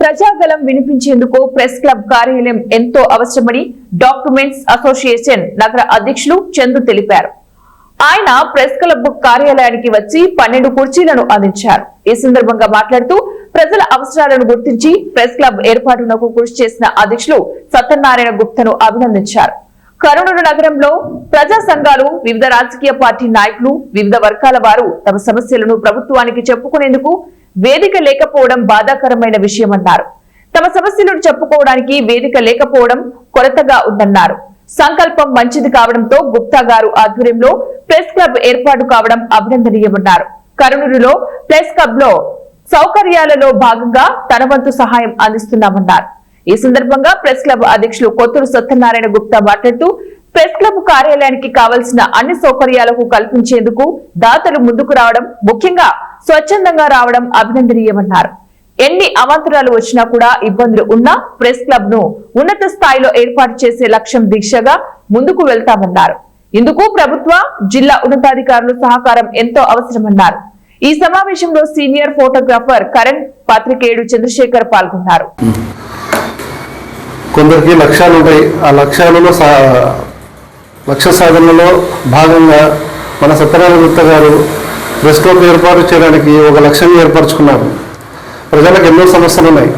Prajagalam వినిపించేందుకు press club కార్యాలయం ఎంతో అవసరమని డాక్యుమెంట్స్ అసోసియేషన్ నగర అధ్యక్షులు చందు తెలిపారు. ఆయన ప్రెస్ క్లబ్ కార్యాలయానికి వచ్చి 12 కుర్చీలను అందించారు. ఈ సందర్భంగా మాట్లాడుతూ ప్రజల అవసరాలను గుర్తించి ప్రెస్ క్లబ్ ఏర్పాటునకు కృషి చేసిన అధ్యక్షులు సత్యనారాయణ గుప్తను అభినందించారు. కర్నూలు నగరంలో ప్రజా సంఘాలు, వివిధ రాజకీయ పార్టీ నాయకులు, వివిధ వర్గాల వారు తమ సమస్యలను ప్రభుత్వానికి చెప్పుకునేందుకు వేదిక లేకపోవడం బాధాకరమైన విషయమన్నారు. తమ సమస్యలను చెప్పుకోవడానికి వేదిక లేకపోవడం కొరతగా ఉందన్నారు. సంకల్పం మంచిది కావడంతో గుప్తా గారు ఆధ్వర్యంలో ప్రెస్ క్లబ్ ఏర్పాటు కావడం అభినందనీయమన్నారు. కర్నూలులో ప్రెస్ క్లబ్ లో సౌకర్యాలలో భాగంగా తన వంతు సహాయం అందిస్తున్నామన్నారు. ఈ సందర్భంగా ప్రెస్ క్లబ్ అధ్యక్షులు కొత్తూరు సత్యనారాయణ గుప్తా మాట్లాడుతూ ప్రెస్ క్లబ్ కార్యాలయానికి కావలసిన అన్ని సౌకర్యాలకు కల్పించేందుకు దాతలు ముందుకు రావడం, ముఖ్యంగా స్వచ్ఛందంగా రావడం అభినందనీయమన్నారు. ఎన్ని అవాంతరాలు వచ్చినా కూడా ఇబ్బందులు ఉన్నా ప్రెస్ క్లబ్ ను ఉన్నత స్థాయిలో ఏర్పాటు చేసే లక్ష్యం దీక్షగా ముందుకు వెళ్తామన్నారు. ఇందుకు ప్రభుత్వ, జిల్లా ఉన్నతాధికారుల సహకారం ఎంతో అవసరమన్నారు. ఈ సమావేశంలో సీనియర్ ఫోటోగ్రాఫర్ కరణ్, పాత్రికేయుడు చంద్రశేఖర్ పాల్గొన్నారు. కొందరికి లక్ష్యాలు ఉంటాయి. ఆ లక్ష్యాలలో లక్ష్య సాధనలో భాగంగా మన సత్యనారాయణ గుప్తా గారు ప్రెస్ క్లబ్ ఏర్పాటు చేయడానికి ఒక లక్ష్యాన్ని ఏర్పరచుకున్నారు. ప్రజలకు ఎన్నో సమస్యలు ఉన్నాయి,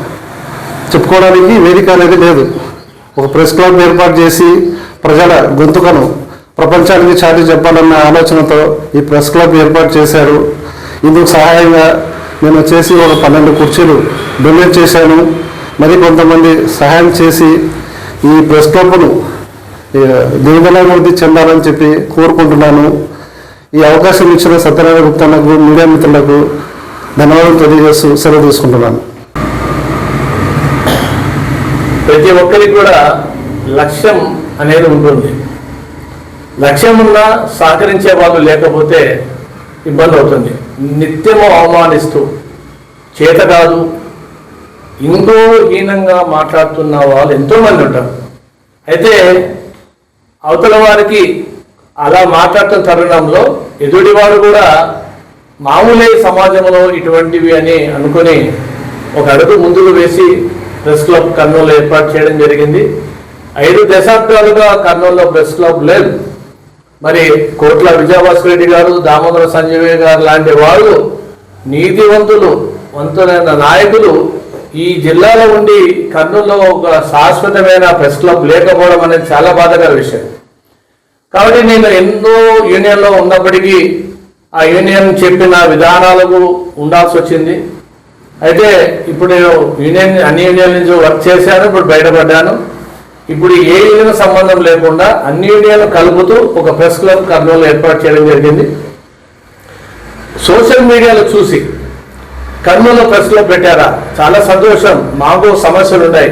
చెప్పుకోవడానికి వేదిక అనేది లేదు. ఒక ప్రెస్ క్లబ్ ఏర్పాటు చేసి ప్రజల గొంతుకను ప్రపంచానికి చాటి చెప్పాలన్న ఆలోచనతో ఈ ప్రెస్ క్లబ్ ఏర్పాటు చేశారు. ఇందుకు సహాయంగా నేను వచ్చేసి ఒక 12 కుర్చీలు డొనేట్ చేశాను. మరి కొంతమంది సహాయం చేసి ఈ ప్రెస్ క్లబ్ను దిగుదలాభివృద్ధి చెందాలని చెప్పి కోరుకుంటున్నాను. ఈ అవకాశం ఇచ్చిన సత్యనారాయణ గుప్తాకు, మీడియా మిత్రులకు ధన్యవాదాలు తెలియజేస్తూ సెలవు తీసుకుంటున్నాను. ప్రతి ఒక్కరికి కూడా లక్ష్యం అనేది ఉంటుంది. లక్ష్యం ఉన్నా సహకరించే వాళ్ళు లేకపోతే ఇబ్బంది అవుతుంది. నిత్యము అవమానిస్తూ చేత కాదు ఇంకో హీనంగా మాట్లాడుతున్న వాళ్ళు ఎంతోమంది ఉంటారు. అయితే అవతల వారికి అలా మాట్లాడుతున్న తరుణంలో ఎదుటివాడు కూడా మామూలే సమాజంలో ఇటువంటివి అని అనుకుని ఒక అడుగు ముందుకు వేసి ప్రెస్ క్లబ్ కర్నూలు ఏర్పాటు చేయడం జరిగింది. 5 దశాబ్దాలుగా కర్నూలులో ప్రెస్ క్లబ్ లేదు. మరి కోట్ల విజయభాస్కర్ రెడ్డి గారు, దామోదర సంజయ్ గారు లాంటి వాళ్ళు నీతివంతులు, వంతులైన నాయకులు ఈ జిల్లాలో ఉండి కర్నూలులో ఒక శాశ్వతమైన ప్రెస్ క్లబ్ లేకపోవడం అనేది చాలా బాధాకర విషయం. కాబట్టి నేను ఎన్నో యూనియన్లో ఉన్నప్పటికీ ఆ యూనియన్ చెప్పిన విధానాలకు ఉండాల్సి వచ్చింది. అయితే ఇప్పుడు నేను అన్ని యూనియన్ నుంచి వర్క్ చేశాను, ఇప్పుడు బయటపడ్డాను. ఇప్పుడు ఏ యూనియన్ సంబంధం లేకుండా అన్ని యూనియన్లు కలుపుతూ ఒక ప్రెస్ క్లబ్ కర్నూలు ఏర్పాటు చేయడం జరిగింది. సోషల్ మీడియాలో చూసి కర్నూలు ప్రెస్ క్లబ్ పెట్టారా, చాలా సంతోషం. మాకు సమస్యలు ఉన్నాయి,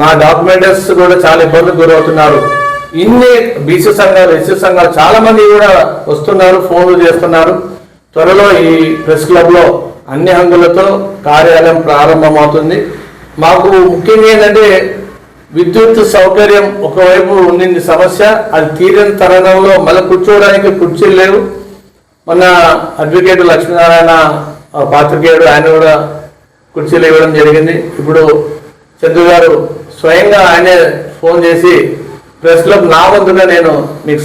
మా డాక్యుమెంటర్స్ కూడా చాలా ఇబ్బందులు గురవుతున్నారు. ఇన్ని బీసీ సంఘాలు, ఎస్సీ సంఘాలు చాలా మంది కూడా వస్తున్నారు, ఫోన్లు చేస్తున్నారు. త్వరలో ఈ ప్రెస్ క్లబ్లో అన్ని హంగులతో కార్యాలయం ప్రారంభమవుతుంది. మాకు ముఖ్యంగా ఏంటంటే విద్యుత్ సౌకర్యం ఒకవైపు ఉండింది సమస్య, అది తీరిన తరుణంలో మళ్ళీ కూర్చోవడానికి కుర్చీలు లేవు. మన అడ్వకేట్ లక్ష్మీనారాయణ పాత్రికేయుడు, ఆయన కూడా కుర్చీలు ఇవ్వడం జరిగింది. ఇప్పుడు చంద్రు గారు స్వయంగా ఆయనే ఫోన్ చేసి ప్రెస్ క్లబ్ నా వంతుగా నేను మీకు